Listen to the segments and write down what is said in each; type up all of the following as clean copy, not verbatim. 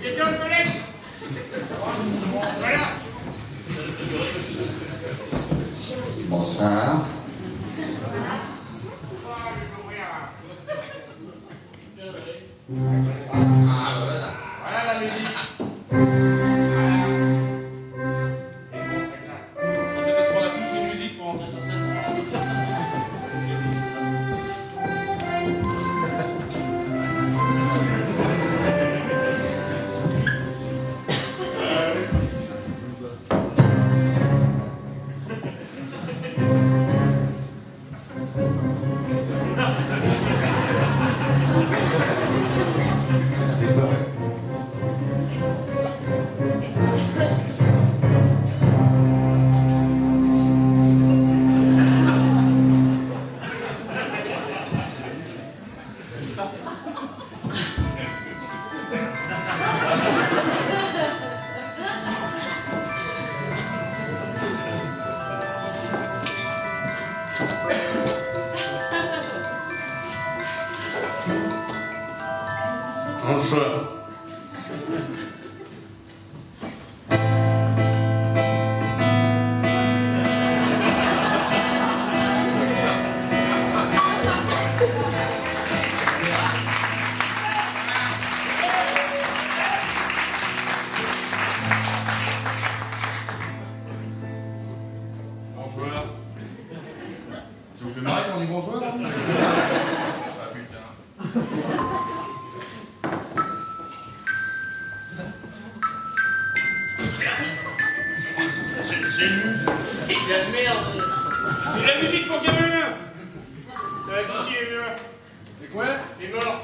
Quelqu'un le connaît? Voilà. Bonsoir. Ah, voilà. Voilà la musique. Parce qu'on a tous une musique pour entrer sur scène. Bonsoir. Bonsoir. Ça vous fait marrer quand on dit bonsoir? Ah putain. C'est de la merde. Et la musique pour gamin! Ça va être ici les vieux. Et quoi? Les morts.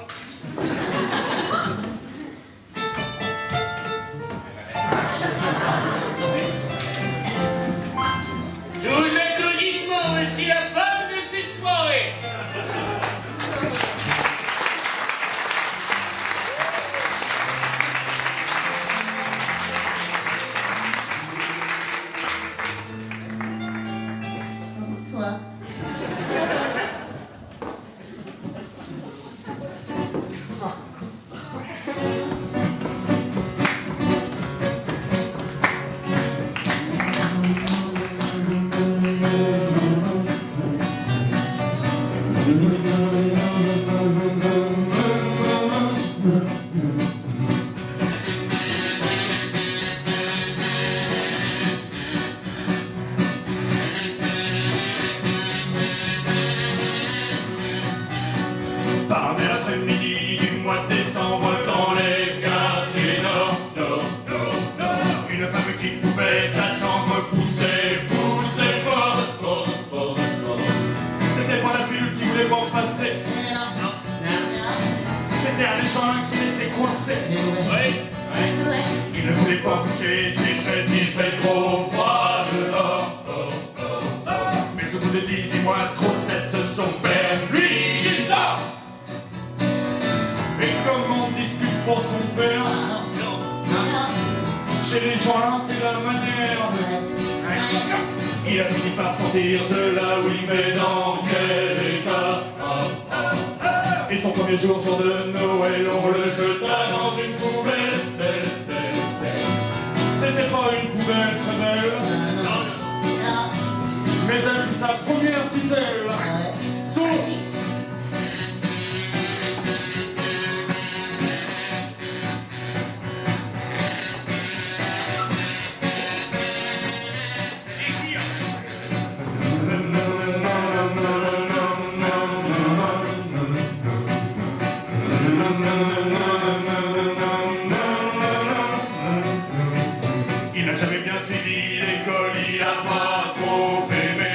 Tous applaudissements, voici la fin de cette soirée. Bonsoir. Tardé l'après-midi du mois de décembre dans les quartiers nord, une femme qui pouvait attendre poussait fort. C'était pas la bulle qui voulait pas passer, c'était un échange qui restait coincé. Il ne voulait pas bouger, il fait trop froid dehors. Mais au bout de 18 mois de grossesse, son père, lui, il sort. Et comme on discute pour son père, chez les gens c'est la manière. Il a fini par sortir de là où il met dans quel état. Et son premier jour de Noël, on le jeta dans une poubelle. C'était pas une poubelle très belle, mais elle fut sa première tutelle. Sous il n'a jamais bien suivi l'école, il a pas trop aimé.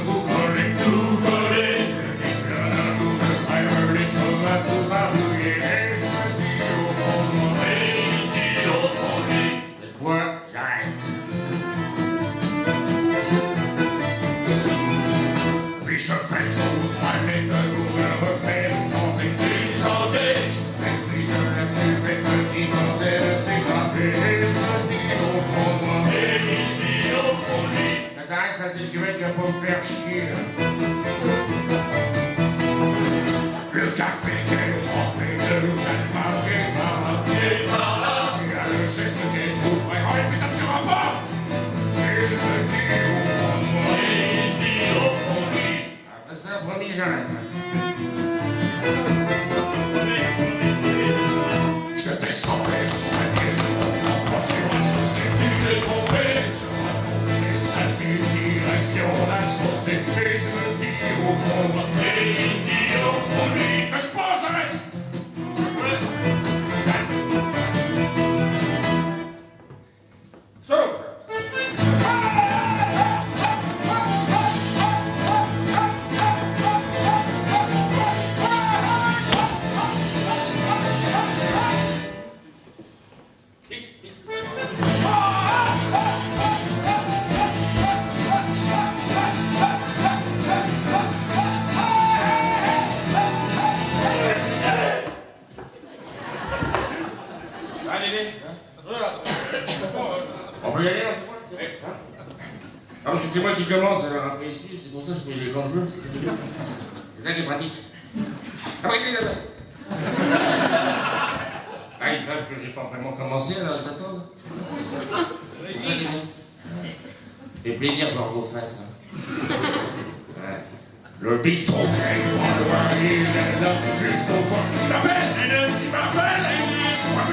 tout collé, un jour je crève l'estomac tout barbouillé, et je me dis au fond de moi, et ici au fond de lui, cette fois j'arrête. Puis je fais son toilette pour me refaire une santé. Puis je lève du fait qui tentait de s'échapper, et je me dis au fond de moi, et ici au fond de lui. T'arrêtes, ça te dit, tu vas pas me faire chier. Le café qu'elle offrait de l'hôtel marché par là. Il y a le geste qui est tout près. Oh, et puis ça ne sera pas. Et je me dis au fond de moi, et ici au fond de lui. Après ça, promis, j'arrête. Je descends l'escalier, je reprends mon chemin, je sais plus détromper. Je remonte l'escalier, direction la chaussée, et je me dis au fond de moi, et ici au fond de lui. Que je pense, j'arrête. Sauf. On peut y aller là, c'est quoi? Ah, parce que c'est moi qui commence, alors après ici, c'est pour ça que je peux y aller quand je veux. C'est ça qui est pratique. Après, là. Ah, ils savent que j'ai pas vraiment commencé, alors ils s'attendent. C'est ça qui est bien. Ça fait plaisir de voir vos faces. Hein. Ouais. Le bistrot qui est pas loin, il est là, juste au coin. Il m'appelle, il m'appelle,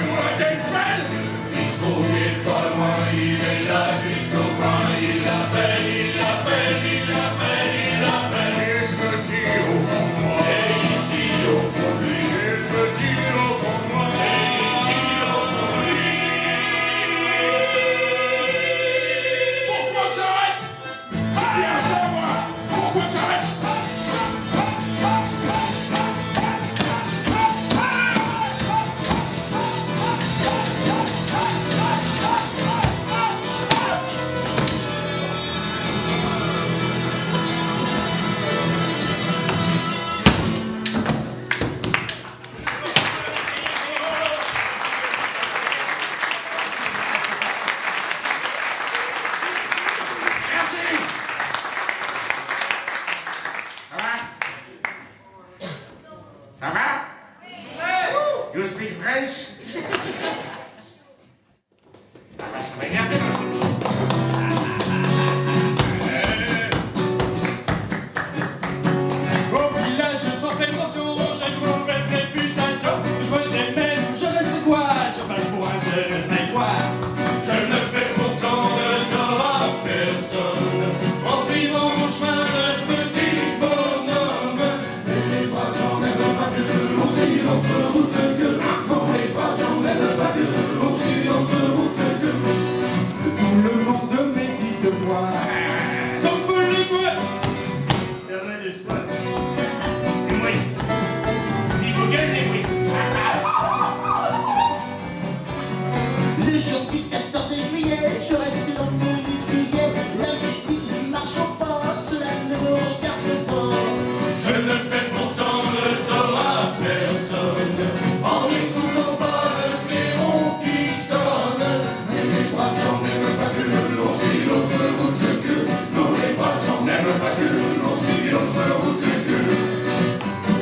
moi la tête belle. Le bistrot qui est pas loin, il est là, juste au coin. Il appelle, il appelle, il appelle, il appelle. Et je me dis au fond de moi, et ici au fond de lui. Et je me dis au fond de moi, et ici au fond de lui. Pourquoi que j'arrête? C'est bien ça, moi. Pourquoi que j'arrête? Ça va? You speak French? Ah bah ça va bien fait. Au village, sans prétention, j'ai une mauvaise réputation. Je me sais même, je reste quoi? Je passe pour un je ne sais quoi. Je ne fais pourtant de tort à personne en suivant mon chemin de petit bonhomme. Et les bras j'en aime pas que l'on suit notre route que. Quand les bras j'en aime pas que l'on suit notre route que. Tout le monde médite moi, sauf les bois. Permet de soi. Et moi, il faut gagner, oui. Le jour du 14 juillet, je reste dans mon billet. La musique ne marche pas, cela ne me regarde pas. Je ne fais pourtant de tort à personne en n'écoutant pas le clairon qui sonne. Mais les bras j'en aime pas que l'on suit l'autre route que. Non, les bras j'en aime pas que l'on suit l'autre route que.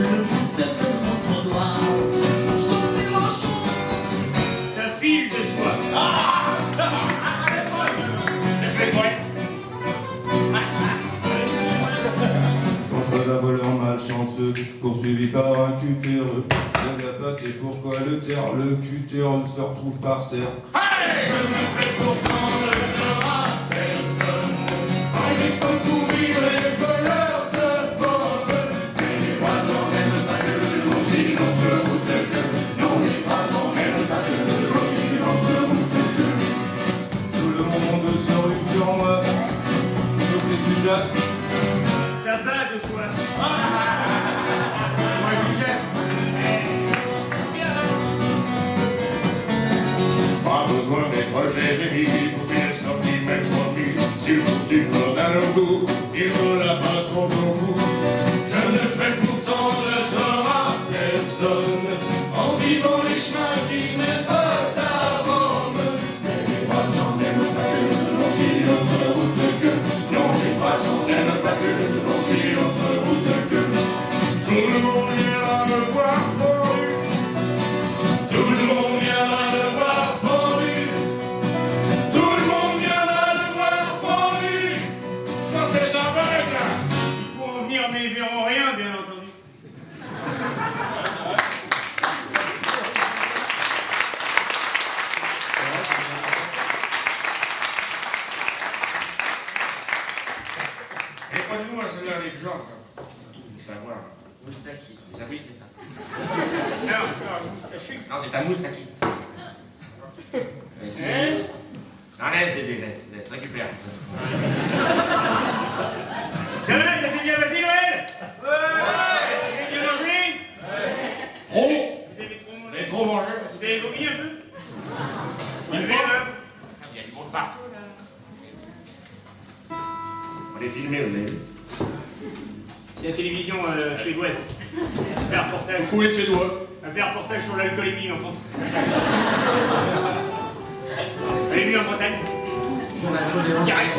Le bout de mon trottoir, sauf les manchots. Ça file de soi. Je vais poète. Quand je vois un voleur malchanceux, poursuivi par un cutéreux, je n'a pas et pourquoi le taire, le cutéreux se retrouve par terre. Je ne fais pourtant de tort à personne en laissant courir les voleurs de pommes. Mais les bras j'en aime pas que l'on suit notre route que. Non, les bras j'en aime pas que l'on suit notre route que. Tout le monde se rue sur moi, sauf les sujets. ça bat de soi. Moi, efficace. Pas besoin d'être Jérémie pour bien sortir mes promis. S'il faut que tu me donnes un goût, ils me la passeront beaucoup. Je ne fais pourtant de tort à personne en suivant les chemins qui mènent à Rome. Mais les bras j'en aime pas que l'on suit notre route que. Non, les bras j'en aime pas que l'on suit notre route que. Tout le monde viendra me voir pendu. Tout le monde viendra me voir pendu. Tout le monde viendra me voir pendu. Sans ces aveugles là. Ils pourront venir, mais ils verront rien, bien entendu. Réponds-nous à celle-là avec Georges. Savoir. Moustaki. Oui, c'est ça. Non, moustachu. Non, c'est un moustaki. Non, laisse, Dédé, laisse, récupère. Ça va, ça s'est bien passé, Noël? Vous avez bien mangé? Trop. Vous avez trop Vous mangé? avez trop mangé? Vous avez vomi un peu? Il Levez la main. y a du monde partout, là. On est filmé, vous avez vu? C'est la télévision suédoise. On fait un reportage. Fou les Suédois. On fait un reportage sur l'alcoolémie en France. Vous l'avez vu en Bretagne? Direct.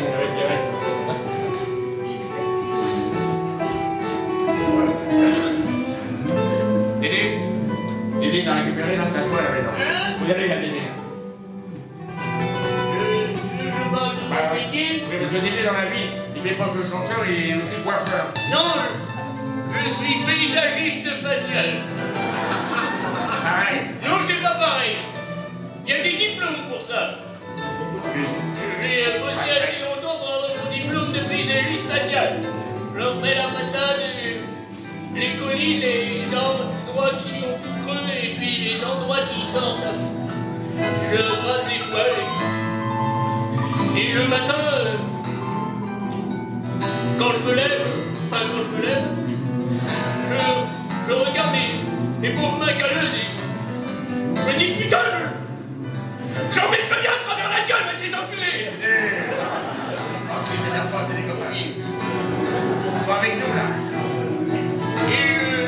Dédé? Dédé, t'as récupéré, là, c'est à toi, là, maintenant. Faut y aller, là, Dédé. Bah, Oui, parce que Dédé, dans la vie, il fait pas que chanteur, il est aussi coiffeur. Non, je suis paysagiste facial. C'est pareil. Non, c'est pas pareil. Il y a des diplômes pour ça. J'ai bossé assez longtemps pour avoir mon diplôme de paysagiste facial. Je leur fais la façade, les collines, les endroits qui sont tout creux et puis les endroits qui sortent. Je rase les poils. Et le matin, quand je me lève, je regarde les pauvres mains calleuses et je me dis putain, j'en mettrais bien à travers la gueule avec les enculés. Tu t'énerves pas, c'est des copains. Sois avec nous, là. Et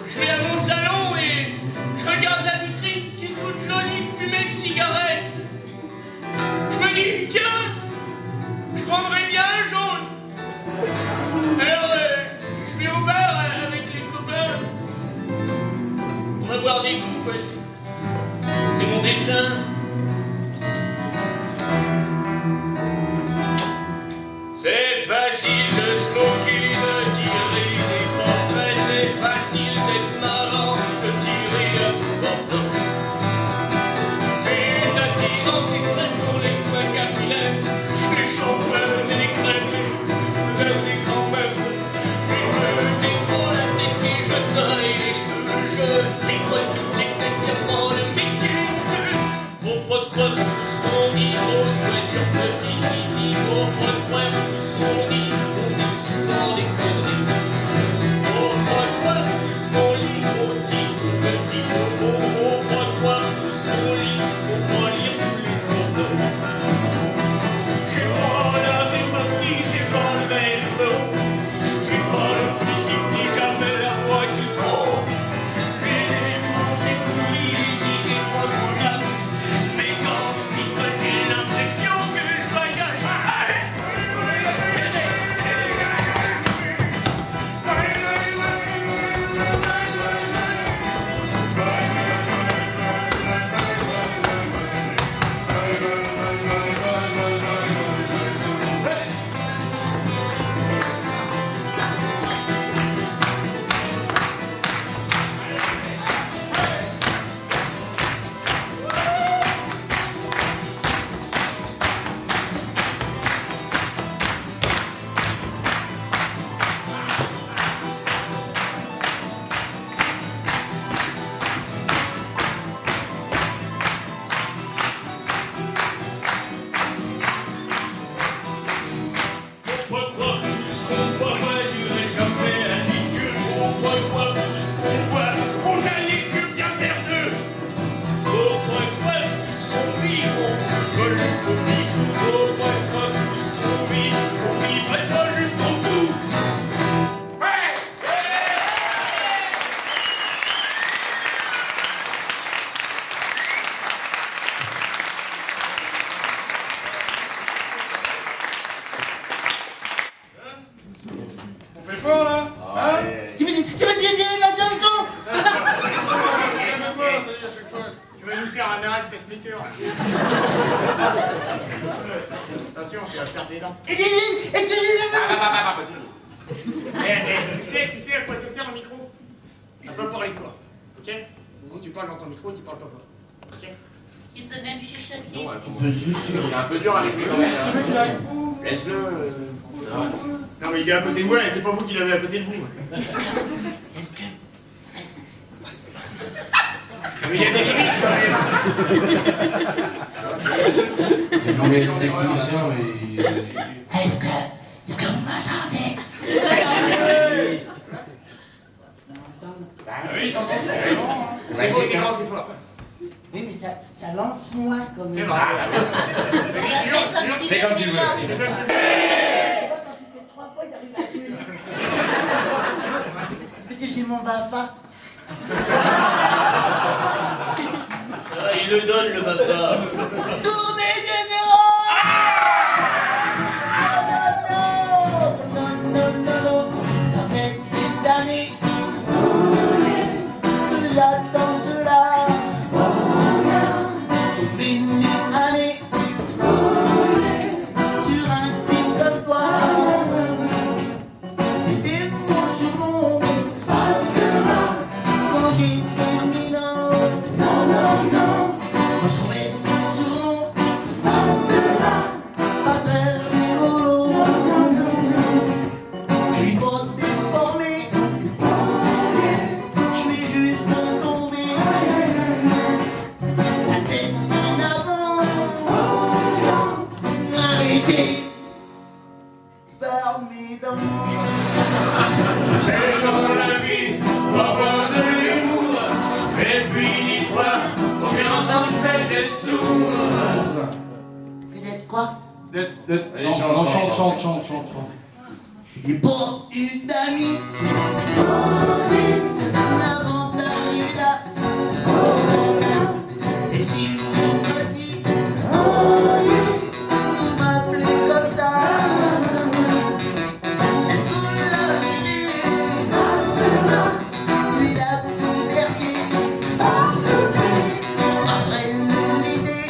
je vais à mon salon et je regarde la vitrine qui est toute jolie de fumée de cigarettes. Je me dis, tiens, je prendrais bien un jaune. Alors, je vais au bar avec les copains. On va boire des coups, quoi. C'est mon dessin. C'est facile de se moquer, de tirer des portraits. C'est facile d'être marrant, de tirer à tout portant. Et une attirance express pour les soins capillaires, les chanteuses et les crèmes, les grands-mères. Les épaules, la tête et je taille les cheveux jaunes, les poils, les têtes, je prends le métier. plus fort là. Hein? Tu me dis, maintenant, Tu vas nous faire un arrêt de pacemaker. Attention, tu vas perdre des dents. Tu sais à quoi ça sert le micro? Ça peut parler fort, ok? Tu parles dans ton micro, tu parles pas fort, ok? Tu peux même chuchoter. Non, tu peux susurrer. Il est un peu dur avec lui quand même. Laisse-le. Non mais il est à côté de moi et c'est pas vous qui l'avez à côté de vous. Mais il y a des limites quand même. Mais le technicien, est-ce que vous m'entendez? Bah oui, t'es beau, t'es grand, t'es fort. Oui, mais ça lance moins comme... C'est vrai. Fais comme tu veux. Quand tu fais 3 fois, il arrive à 1. Parce que j'ai mon BAFA. Il le donne, le bafard. Tous mes généraux! Non, ça fait des années que j'attends cela. Une année sur un type comme toi. C'était mon surnom quand j'étais minot. Moi je trouvais ce surnom pas très rigolo. Je suis pas déformé, je suis juste tombé la tête en avant, arrêté par mes dents. Mais dans la vie, faut avoir de l'humour. Et puis dis-toi, faut bien entendre celle d'être sourd. Que d'être quoi? Non, chante. J'ai pas eu d'amis avant d'arriver là. Et si vous aussi, vous m'appelez comme ça. Est-ce que vous l'arrivez? Lui la puberté, après le lycée.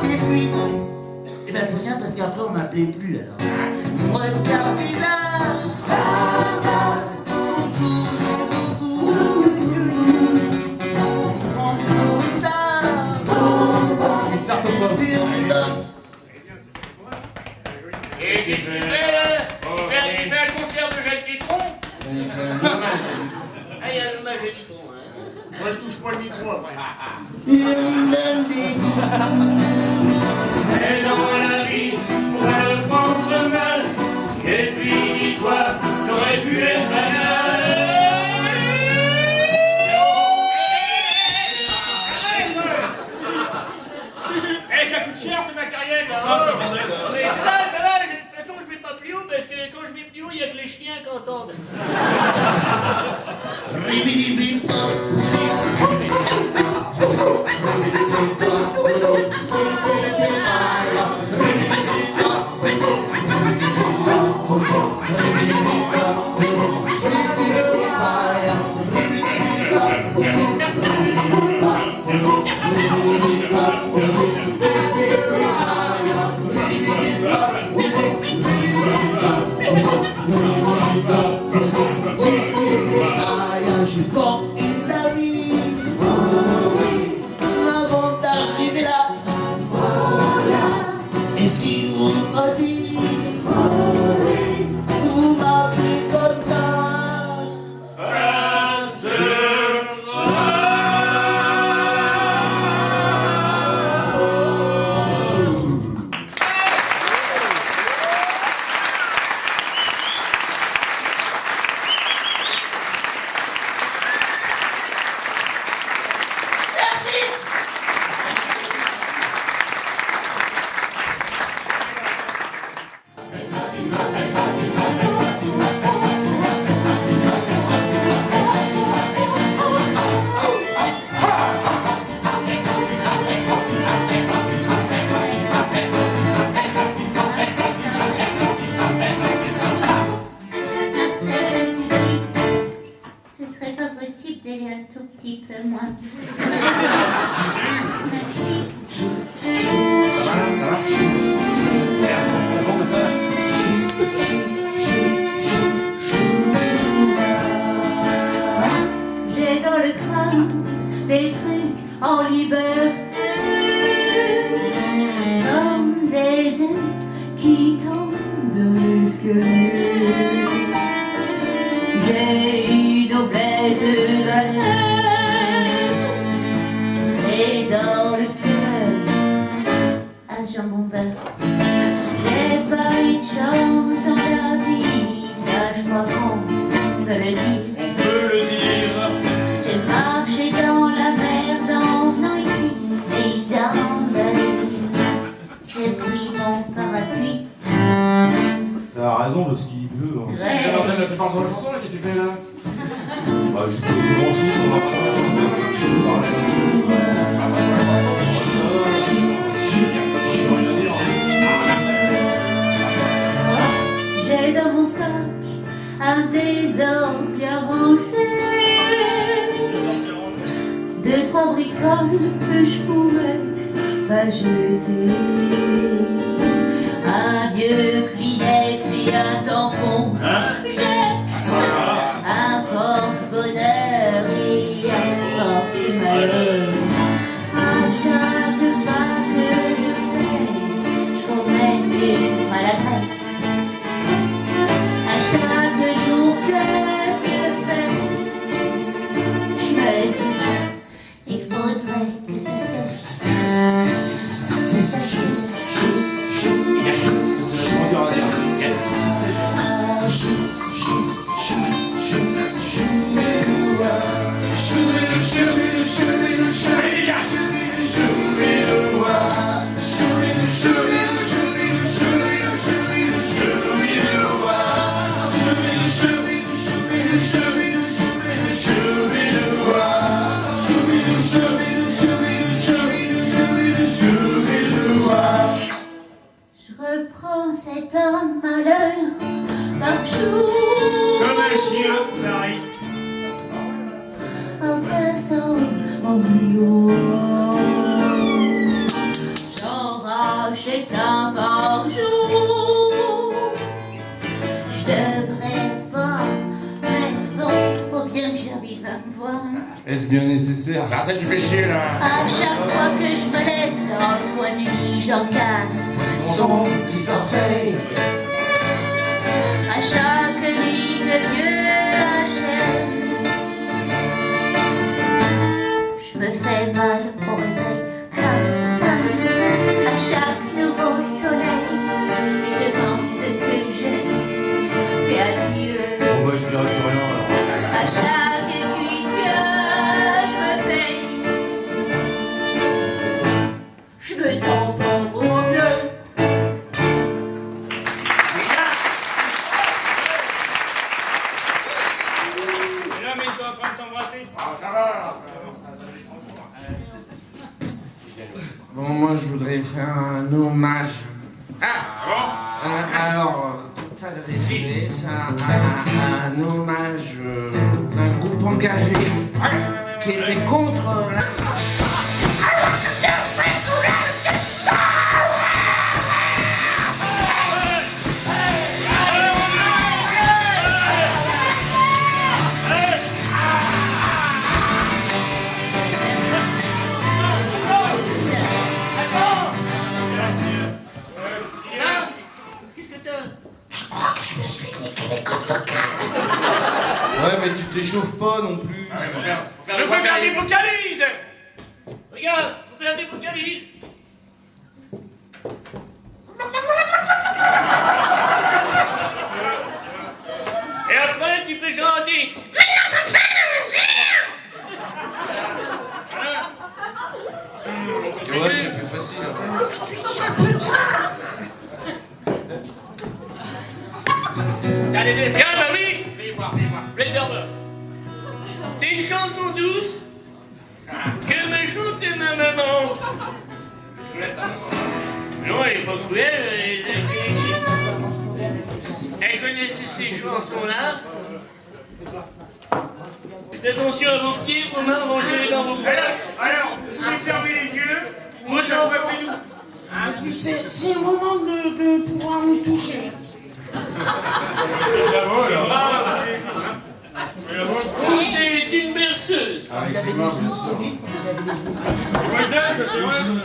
Et puis, eh ben faut rien parce qu'après on m'appelait plus alors. Mon regard bizarre, on sourit beaucoup. On sourit tard, une tarte. Et qu'est-ce que tu fais là? Tu fais un concert de Jacques Dutronc? C'est un hommage. Ah, il y a un hommage à Dutronc, hein. Moi je touche pas le micro après. Il me donne des coups. Et dans la vie, faut pas le prendre mal. Et puis dis-toi, t'aurais pu être banal. Eh, ça coûte cher c'est ma carrière là. Mais ça va, de toute façon je vais pas plus haut parce que quand je vais plus haut, il y a que les chiens qui entendent. J'ai pas eu d'amis un tout petit peu moins. Merci. Ça va? J'ai dans le crâne des trucs en liberté, comme des ailes qui tombent de l'escalier. J'ai une omelette dans la tête et dans le cœur un jambon beurre. J'ai pas eu de chance dans la vie, ça je crois qu'on peut le dire. On peut le dire. J'ai marché dans la merde en venant ici et dans la nuit. J'ai pris mon parapluie. T'as raison parce qu'il pleut. Hein. Ouais. Tu penses aux chansons là, qu'est-ce que tu fais là? Bah, j'ai pas eu grand chose dans la France. Je peux parler. J'ai dans mon sac un désordre bien rangé, deux, trois bricoles que je pourrais pas jeter, un vieux Kleenex et un tampon Jex, un porte-bonheur et un porte-malheur. À chaque pas que je fais, je commets une maladresse. À chaque jour que Dieu fait, je me dis, il faudrait que ça cesse. C'est vachement dur à dire. Je reprends cet homme malheur par jour, Comme un chien, Paris. en passant en miroir. J'en rachète un par jour. Je devrais pas, mais bon, faut bien que j'arrive à me voir. Est-ce bien nécessaire? Marcel, tu fais chier là. À chaque fois que je me lève dans le coin du lit, j'en casse. Son petit orteil. À chaque nuit que Dieu achève, je me fais mal au réveil. À chaque nouveau soleil, je demande ce que j'ai fait à Dieu. Bon bah je dirais plus rien alors. À chaque cuite que je me paye, je me sens pas trop mieux. Et là, mais ils sont en train de s'embrasser. Ah, ça va. Bon, moi je voudrais faire un hommage. Alors, tout à l'heure, décidé, ça, un hommage d'un groupe engagé qui était contre la. Qu'est-ce que t'as? Ouais mais tu t'échauffes pas non plus. Je veux faire des vocalises. Regarde, faut faire des vocalises. Et après, tu peux chanter. Ouais c'est plus facile après. Allez, viens, bah oui. Fais voir. Plein d'heure. C'est une chanson douce que me chante ma maman. Non, elle est pas cruelle. Elle connaissait ces chansons-là. Faites attention à vos pieds, vos mains, rangez-les dans vos poches. Alors, vous fermez les yeux. Moi, j'en vois plus nous. C'est le moment de pouvoir nous toucher. C'est une berceuse. Il avait des genoux solides, il avait des genoux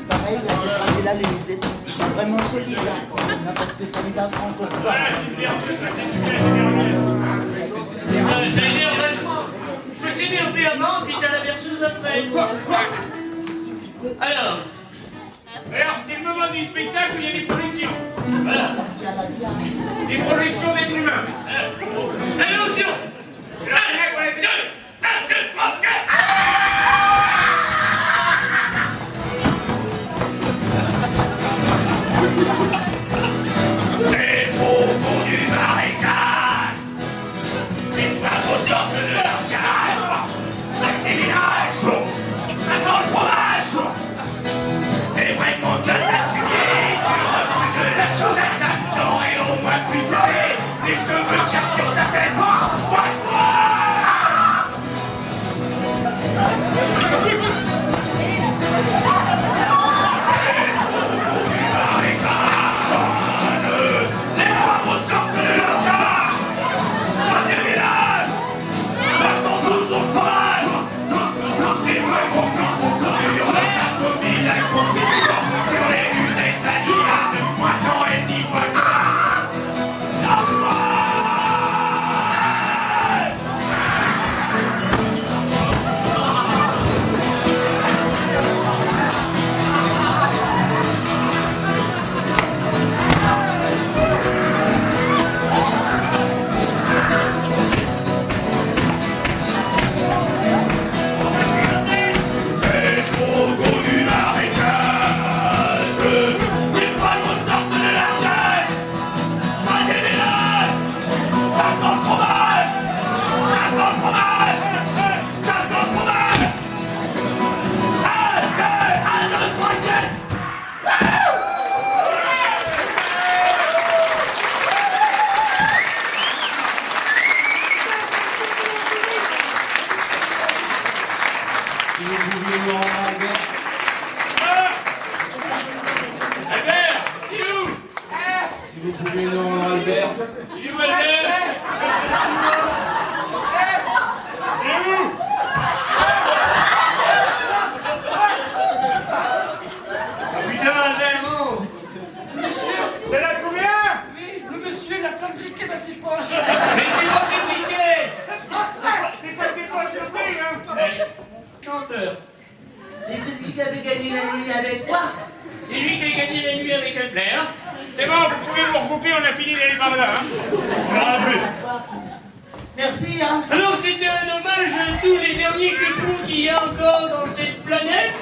pareil, là, c'est pas là, les têtes vraiment solides, là, parce que ça les apprend encore pas. Ça énerve vachement. Faut s'énerver avant, puis t'as la berceuse après. Alors, C'est le moment du spectacle où il y a des projections. voilà. Des projections d'êtres humains. Attention. 1, 2, 3, 4. C'est trop pour du marécage. Les poivres sortent de leur cage. Les villages, ça sent le fromage. T'es vraiment de la fumée. Tu refuses de la chaussette. T'aurais au moins pu pleurer. Les cheveux tirent sur ta tête. C'est celui qui avait gagné la nuit avec toi. C'est lui qui a gagné la nuit avec Albert. C'est bon, vous pouvez vous regrouper, on a fini d'aller par là. On aura plus. Merci, hein. Alors c'était un hommage à tous les derniers cocons qu'il y a encore dans cette planète.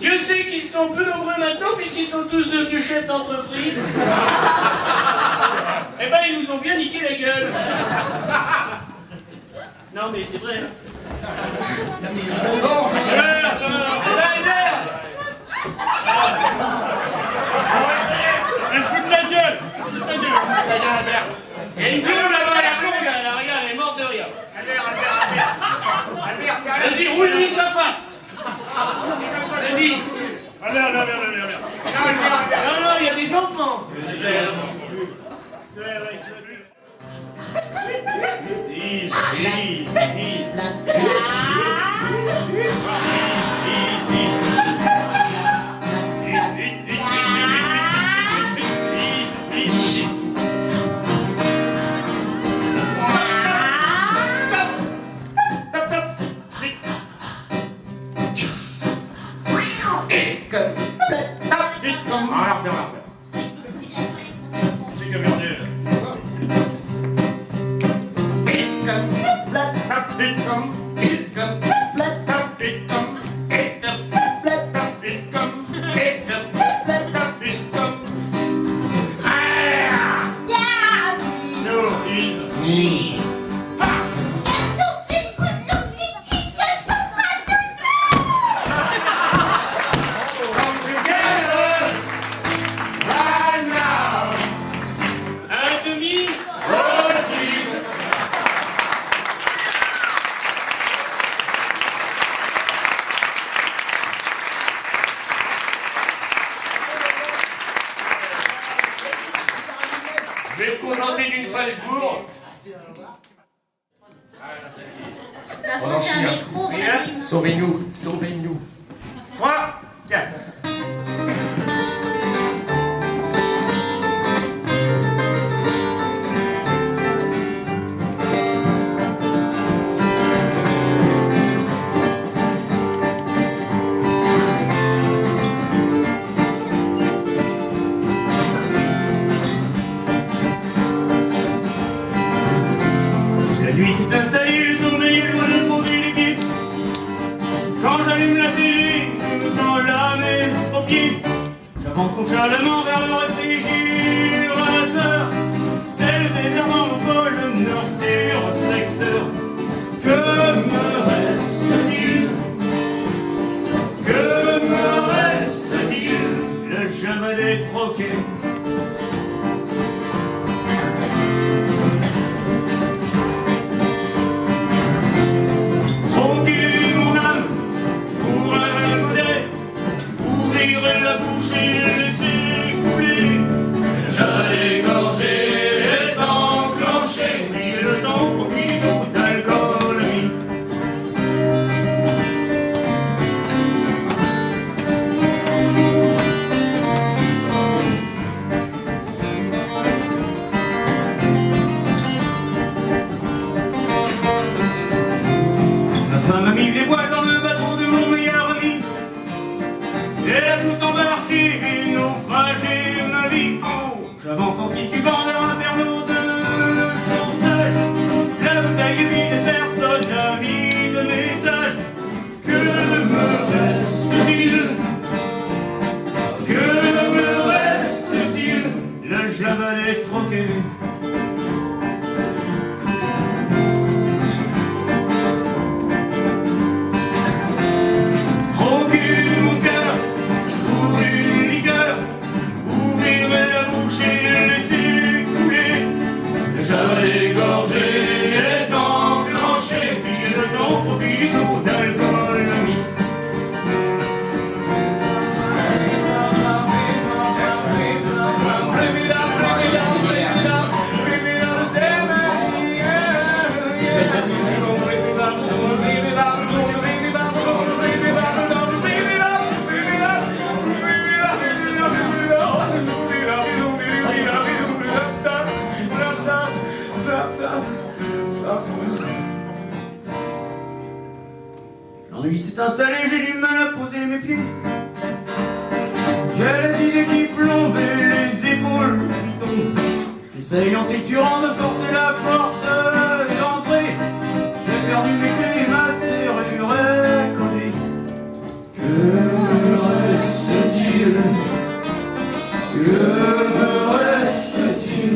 Je sais qu'ils sont peu nombreux maintenant puisqu'ils sont tous devenus chefs d'entreprise. Eh ben ils nous ont bien niqué la gueule. Non mais c'est vrai. Bon, Albert. Elle se fout de la gueule. Il y a une gueule là-bas à la con, là, regarde, elle est morte de rire. Albert, c'est Vas-y, roule-lui sa face. Vas-y. Albert. Non, il y a des enfants. C'est que merde. Je vais me contenter d'une Falsbourg. On en chie un. Rien. Sauvez-nous, sauvez-nous. 3, 4. La nuit s'est installée, le sommeil est loin de poser les pieds. Quand j'allume la télé, je me sens l'âme estropiée. J'avance nonchalamment vers le réfrigérateur. C'est le désert dans mon pôle nord sur secteur. Que me reste-t-il? Que me reste-t-il? Le cheval est troqué. Troquer mon âme pour un modèle, ouvrir la bouche et laisser couler. J'allais gorger est enclenché, et le temps profite tout d'alcoolemie. Ma femme a mis les voiles dans le bateau de mon meilleur ami. Elle a tout embarqué et naufragé ma vie. Oh, j'avance en titubant vers un perno de sauvetage. La bouteille est vide et personne n'a mis de message. Que me reste-t-il? Que me reste-t-il? Le javel est troqué. Troquer mon cœur pour une liqueur, ouvrir la bouche et laisser couler. J'avais gorgé est enclenché, et le temps profite tout d'alcoolemie. L'ennui s'est installé, j'ai du mal à poser mes pieds. J'ai les idées qui plombent les épaules qui tombent. J'essaye en triturant de forcer la porte d'entrée. J'ai perdu mes clés et ma serrure est collée. Que me reste-t-il? Que me reste-t-il?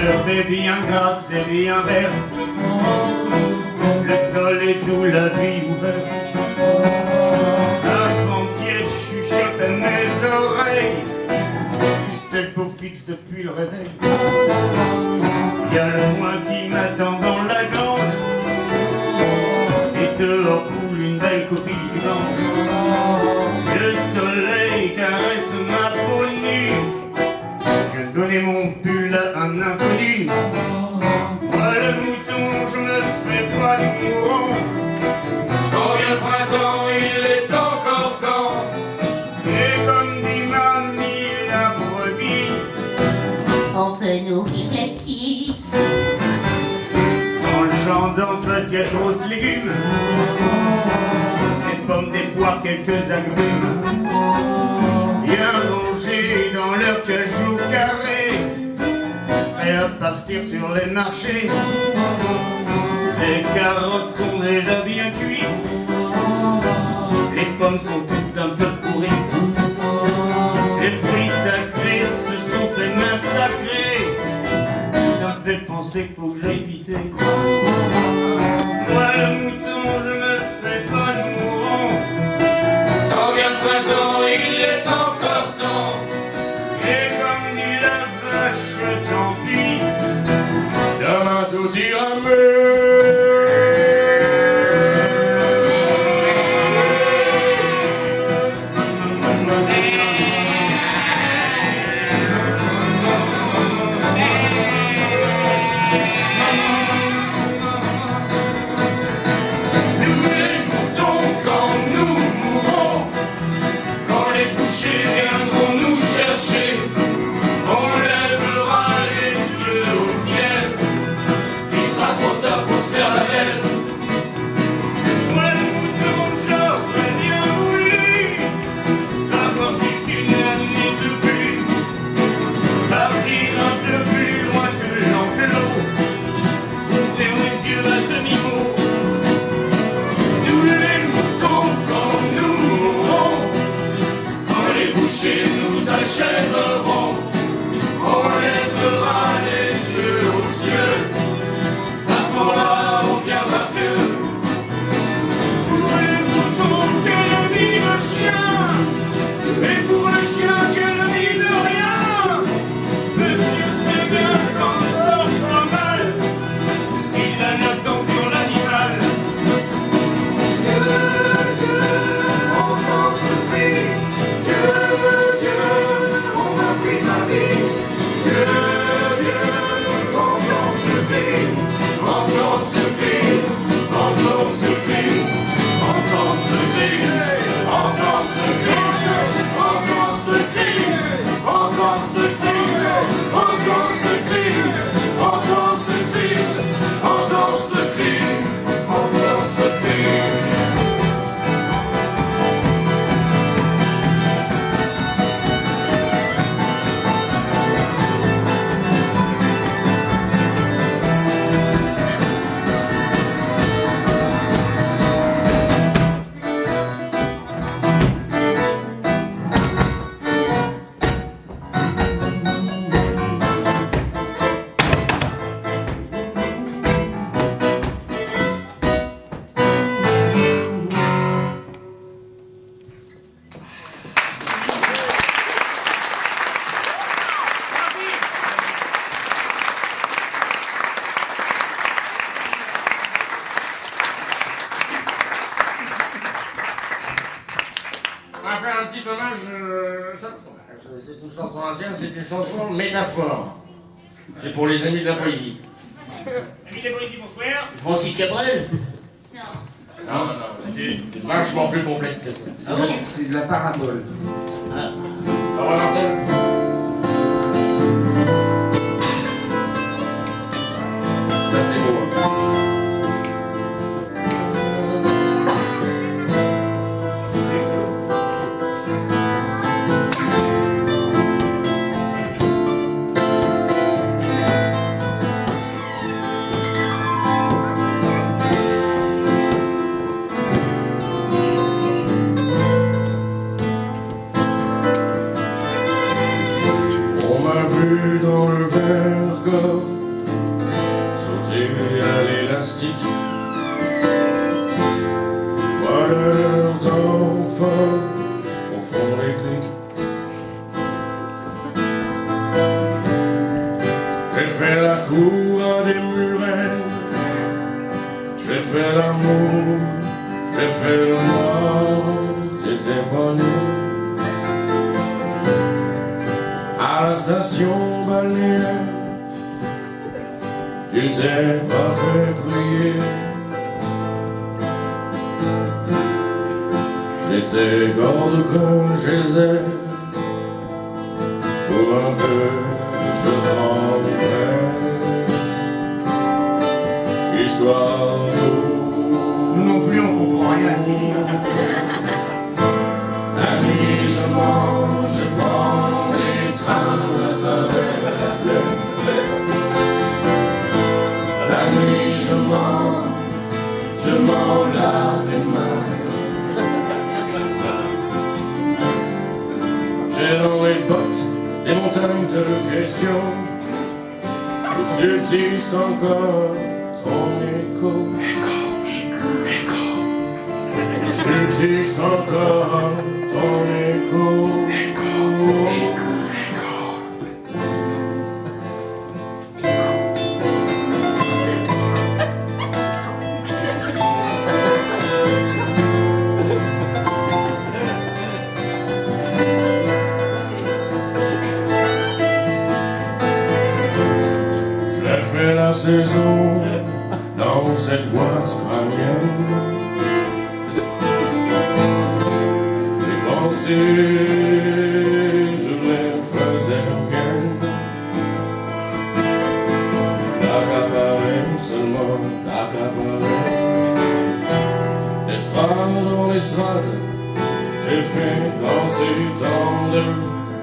L'herbe est bien grasse et bien verte. Le sol est doux, la vie ouverte. Un vent tiède chuchote à mes oreilles. Tel beau fixe depuis le réveil. Y a le point qui m'attend dans la grange. Et dehors coule une belle copie blanche. Le soleil caresse ma peau nue. Je viens de donner mon pull à un inconnu. Moi le mouton, je me fais pas de mourant. Quand vient le printemps, il est encore temps quelques grosses légumes, des pommes, des poires, quelques agrumes, bien rangés dans leur cajou carré, prêts à partir sur les marchés. Les carottes sont déjà bien cuites, les pommes sont toutes un peu pourrites, les fruits sacrés se sont fait massacrer. Ça me fait penser qu'il faut que j'aille pisser. Moi le mouton, je me fais pas de mourant. Quand vient le printemps, il est encore temps. Et comme dit la vache, tant pis, demain tout ira mieux. Nous achèverons, on lèvera les yeux aux cieux. À ce moment-là, on viendra plus. Pour les moutons, quelle vie de chien, et pour le chien, quelle vie de rien. Monsieur Séguin s'en sort pas mal, il a le temps pour l'animal. Dieu, on t'en supplie. Dieu, on a pris ta vie. Dieu, on t'en supplie. On t'en supplie. On t'en supplie. On t'en supplie. On t'en supplie. On t'en supplie. On t'en supplie. On t'en supplie. On t'en supplie. On t'en supplie. On t'en supplie. On va faire un petit hommage. C'est une chanson ancienne, c'est une chanson métaphore. C'est pour les amis de la poésie. Amis de la poésie, bonsoir. Francis Cabrel? Non. Non, c'est vachement plus complexe que ça. Ah non, c'est de la parabole. Ah. Au revoir, Marcel. Ça, c'est beau. On m'a vu dans le verre corps sauter à l'élastique, voleur d'enfants au fond des criques. J'ai fait la cour à des murets, j'ai fait l'amour, j'ai fait le mort, t'étais pas nous. À la station balnéaire, tu t'es pas fait prier. J'étais gorge creux chez elle, pour un peu je tremblais. Histoire d'eau rien à ce qu'il dit. La nuit je mange, je prends des trains à travers la plaine. La nuit je m'en lave les mains. J'ai dans les bottes des montagnes de questions. Où subsiste encore ton écho. Où subsiste encore ton écho. J'ai fait la saison dans cette boîte crânienne. Les pensées, je les faisais miennes. T'accaparais, seulement t'accaparais. L'estrade dans l'estrade, j'ai fait danser tant de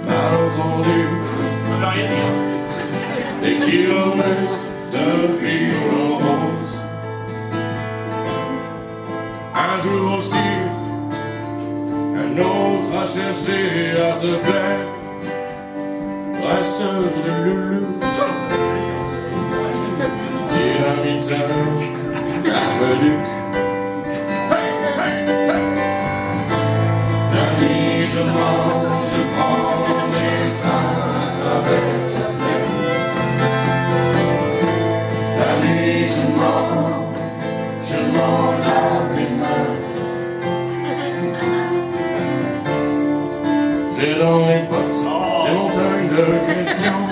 malentendus. Ça veut rien dire. Des kilomètres de vie en rose. Un jour aussi, un autre a cherché à te plaire. Brasseur de loulou, dynamiteur, arveluc. La nuit je mange, je prends des trains à travers la plaine. La nuit je m'en lave les mains. J'ai dans les bottes des montagnes de questions.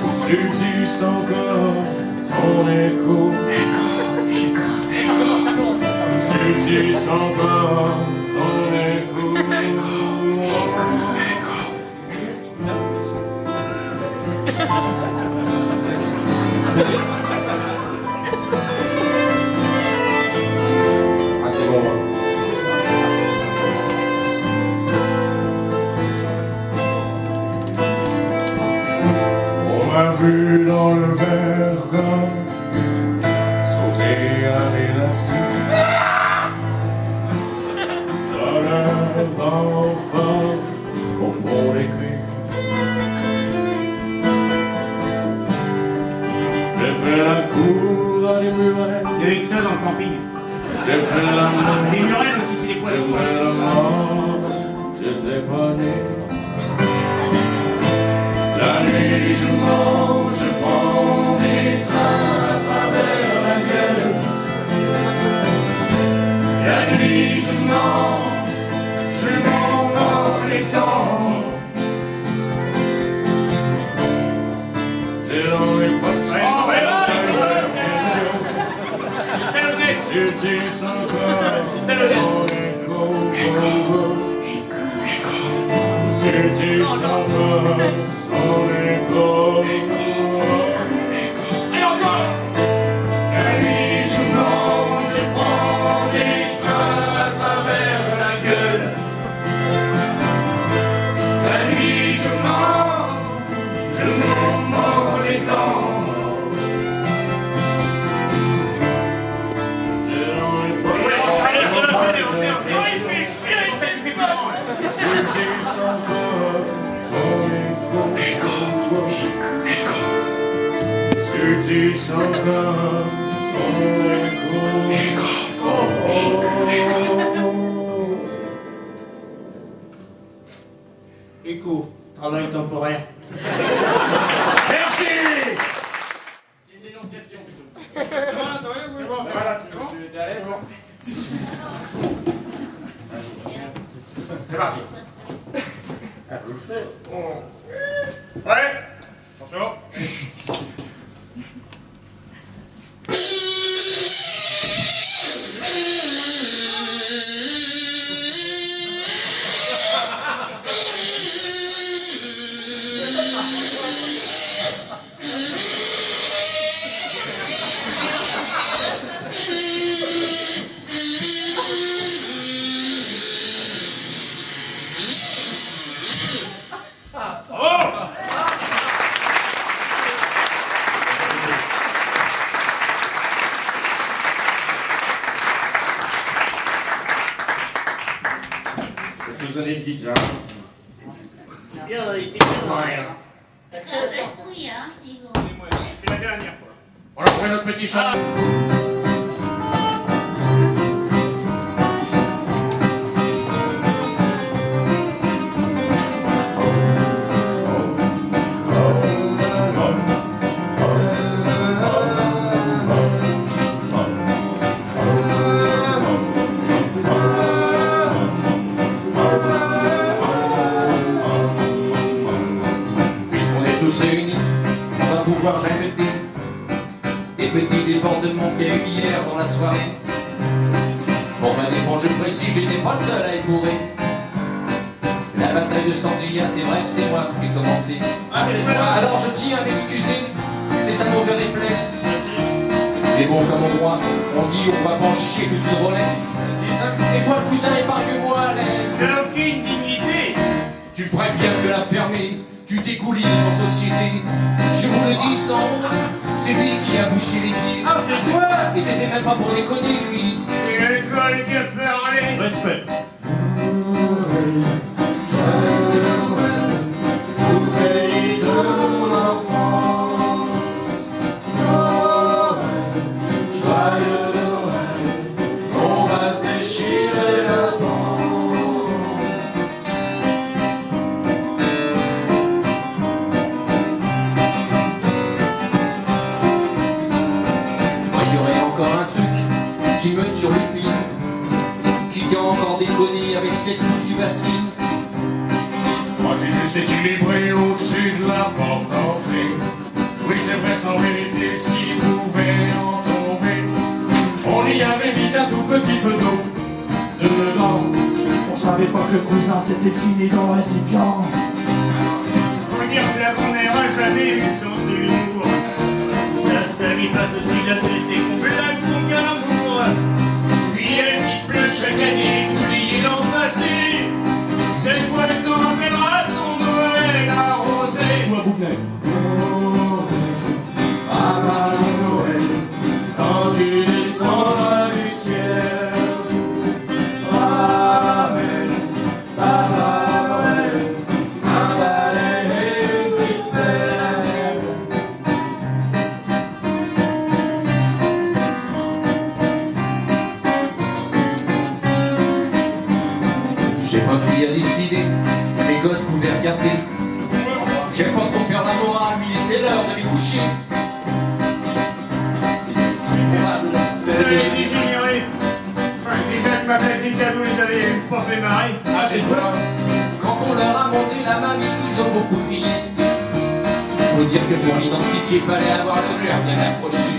Où subsiste encore ton écho. Où subsiste encore ton écho. Ah, c'est bon. On m'a vu dans le verre sauter à l'élastique. Dans l'enfant au fond des criques. J'ai fait la cour à des murets. Il y avait que ça dans le camping. J'ai fait la mort. Des murelles aussi, c'est des J'ai poissons. fait la mort. J'étais pas né. La nuit je mange, je prends des trains à travers la gueule. La nuit je m'en mords les dents. J'ai dans les bottes subsiste encore ton écho. Subsiste encore ton écho. Et encore. La nuit je mange, je prends des trains à travers la gueule. La nuit je m'en mords les dents. Subsiste encore ton écho. Subsiste encore ton écho. Écho, travail temporaire. Merci. C'est une dénonciation plutôt. Voilà, tu es à l'aise, bon. C'est parti. Ouais. Attention. quitte. Bien, il était chaud, rien. Ça va souiller, hein, Yvon. C'est la dernière fois. On leur fait notre petit chant. Puisqu'on est tous réunis, on va pouvoir jaqueter des petits débordements qu'il y a eu hier dans la soirée. Pour ma défense, je précise, j'étais pas le seul à épourer. La bataille de Sandria, c'est vrai que c'est moi qui ai commencé. Alors je tiens à m'excuser, c'est un mauvais réflexe. Mais bon, comme au droit, on dit on va pas chier toute une Rolex. Et toi, le cousin, épargne-moi, l'aile. T'as aucune dignité. Tu ferais bien de la fermer, tu dégoulines en société. Je vous le dis sans honte, c'est lui qui a bouché les pieds. Ah, c'est toi. Et c'était même pas pour déconner, lui. Et l'école qui a parlé. Respect. Il y aurait encore un truc qui me turlupine. Qui t'a encore déconné avec cette foutue bassine. Moi j'ai juste équilibré au-dessus de la porte d'entrée. Oui, c'est vrai, sans vérifier ce qui pouvait en tomber. On y avait mis un tout petit peu d'eau dedans. On savait pas que le cousin s'était fini dans le récipient. Faut dire que la grand-mère a jamais eu son humour. Ça lui passe au-dessus de la tête et qu'on blague son calembour. Puis elle qui se pleut chaque année, oubliée l'an passé. Cette fois elle s'en rappellera son Noël arrosé. Moi, Boubnet. Papa Noël, quand tu descendras du ciel. Amen, Papa Noël, un balai et une petite pelle. Je sais pas qui a décidé, les gosses pouvaient regarder. J'aime pas trop faire la morale, mais il était l'heure d'aller coucher. Vous avez dégénéré. Déjà que ma fête des cadeaux les avait pas fait marrer. Ah, c'est toi. Quand on leur a monté la mamie, ils ont beaucoup crié. Faut dire que pour l'identifier, fallait avoir le cœur bien accroché.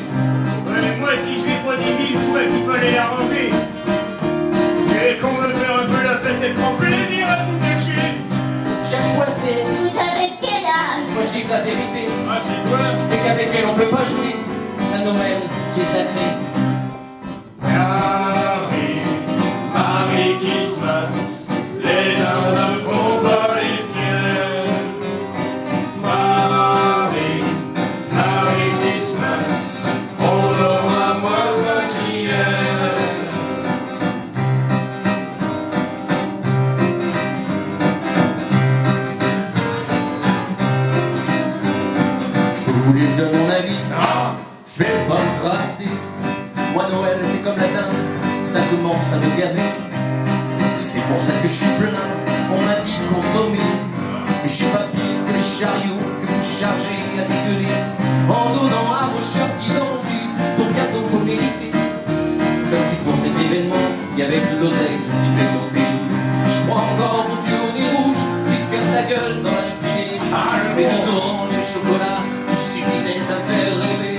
Ouais, moi si je l'ai pas dit mille fois qu'il fallait arranger. Et qu'on veut faire un peu la fête et prendre plaisir à tout cacher. Chaque fois c'est... Vous avez quel âge? Moi je dis que la vérité, Ah, c'est quoi? c'est qu'avec elle on peut pas jouer. À Noël, c'est sacré. Marie, Marie Christmas, les nains ne font pas les fiers. Marie, Marie Christmas, on aura moins faim qu'hier. Vous voulez que je donne mon avis? Je vais pas me gratter. Moi Noël c'est comme la dinde, ça commence à me gaver. C'est pour ça que je suis plein, on m'a dit de consommer. Mais je suis pas pire que les chariots que vous chargez à dégueuler. En donnant à vos chers petits anges ton cadeau faut mériter. Comme si pour cet événement, il y avait que l'oseille qui fait monter. Je crois encore aux vieux au nez rouge qui se cassent la gueule dans la cheminée. Les deux oranges et chocolat qui suffisaient à faire rêver.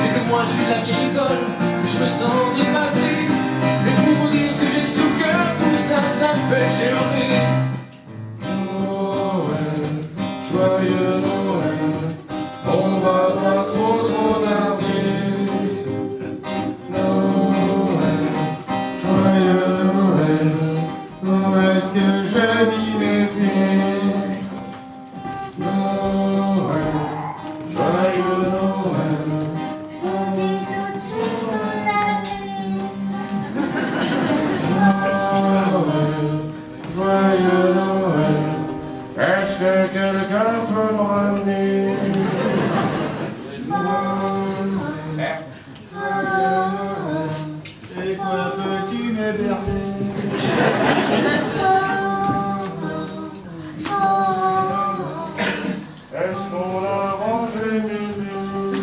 C'est que moi je suis de la vieille école, je me sens dépassé. Les coups vous disent que j'ai sous le cœur, tout ça, ça me fait gerber. Noël, joyeux Noël, on va pas trop tarder. Est-ce que quelqu'un peut me ramener? Et quoi peux-tu m'héberger? Est-ce qu'on a rangé mes bisous?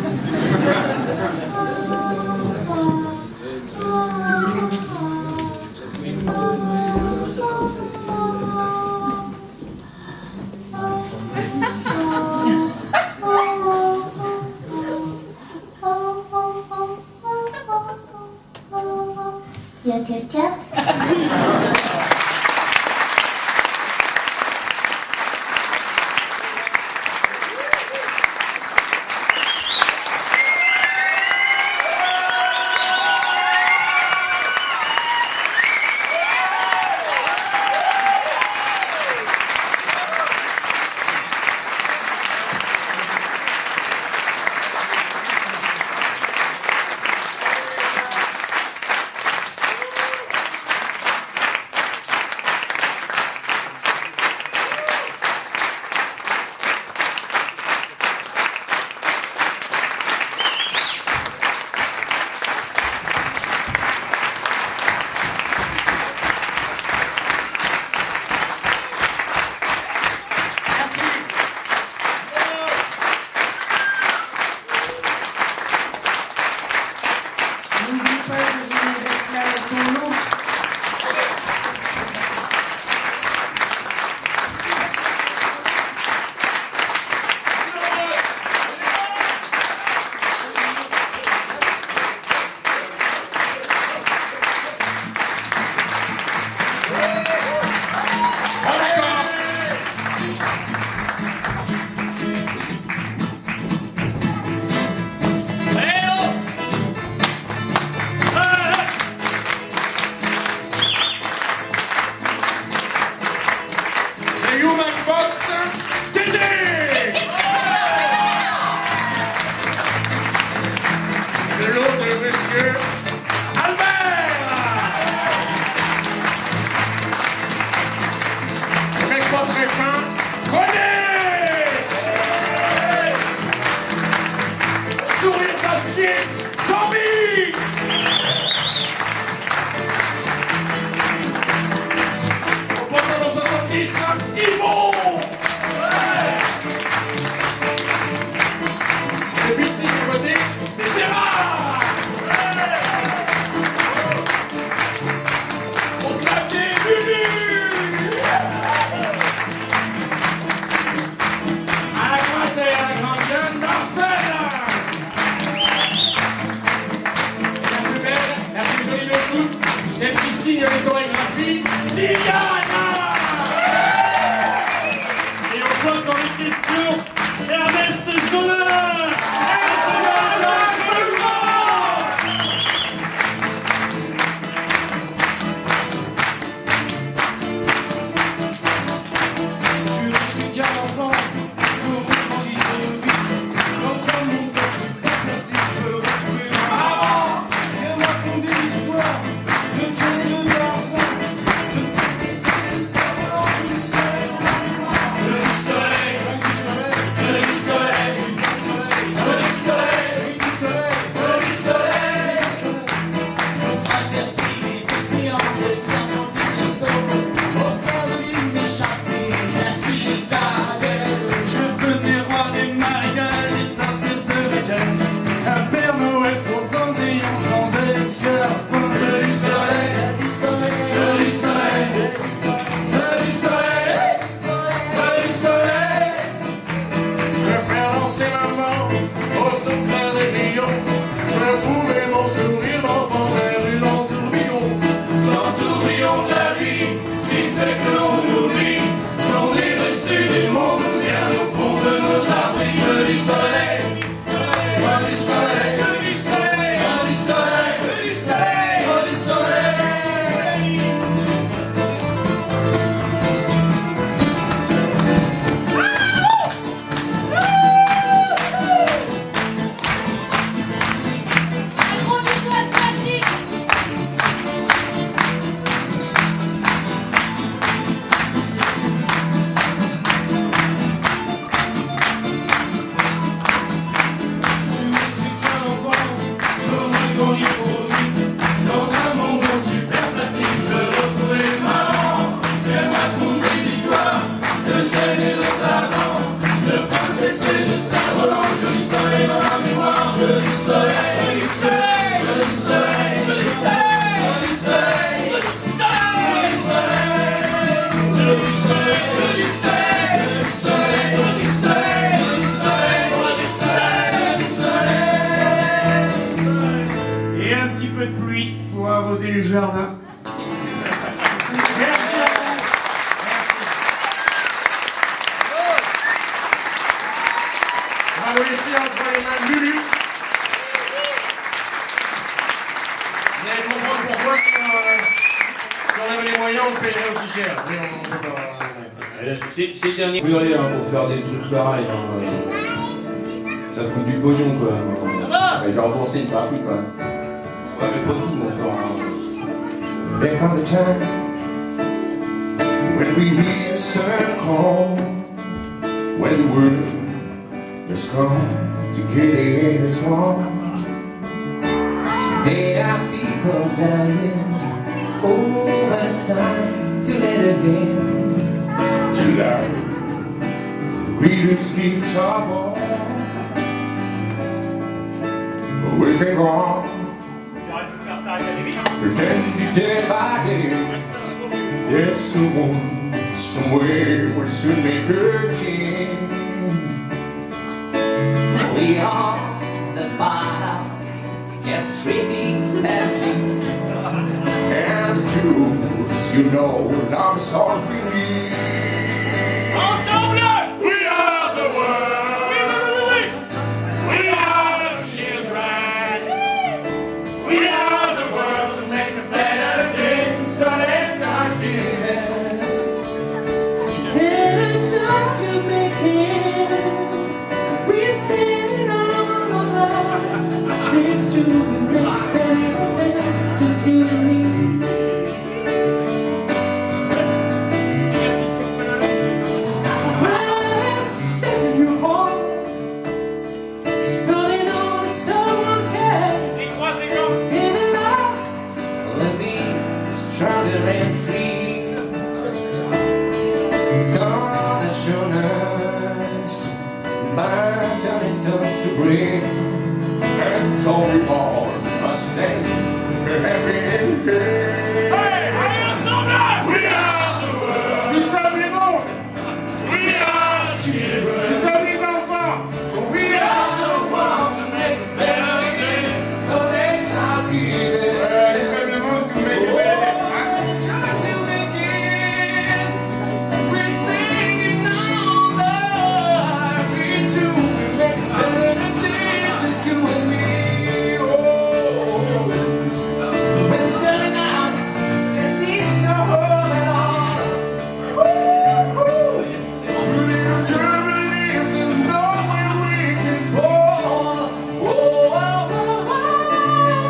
Il y a quelqu'un? Le soleil jardin. Merci Laurent. On va vous laisser entre les mains de Lulu. Vous allez comprendre pourquoi si on avait les moyens, on le payerait aussi cher. Mais on peut pas. C'est le dernier. Vous verrez, hein, pour faire des trucs pareils. Hein, ça coûte du pognon, quoi. Ça va? Mais j'ai remboursé une partie, quoi. Ouais, mais pas tout, encore. Hein. There comes a time when we hear a certain call, when the world has come together as one. There are people dying. Oh, but it's time to let again. To life, the readers keep trouble. We can go on. Pretending day by day, yes, someone, somewhere will soon make a change. We are the bottom, get streaming family. And the truth, you know, now is all we need. Ensemble! We are the world. We are the children. We are the world to make a better day. So let's start living. And the choice you're making, we're standing on our line. It's true, we make a better day, just you and me. Well, stay in your home, so they know that someone cares. In the light, We'll be stronger and free. It's gonna show us by turning stones to break. and so we all must name the happy in here. We are the world. Nous sommes les mondes. We are the children. Nous sommes les enfants. We are the ones to make a better day, so let's start giving. Les femmes le monde, tout make a better day. Oh, the choice you're making, we're singing on love. We do, we make a better day, just you and me. Oh, when the turning out, there seems no hope at all. Really don't you believe that nowhere we can fall?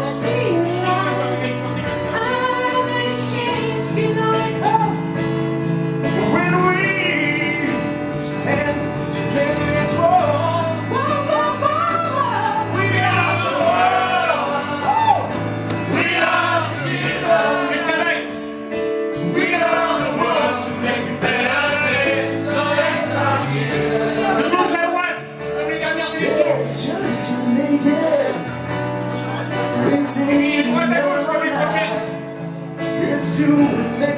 Stay alive. I think change can only come when we stand together as one. We are the world. We are the children. We are the ones who make a better day. So let's start here. De gauche à droite. Avec la dernière élection. Just to make it. We Et sing droite à gauche pour les prochaines. it's true. We make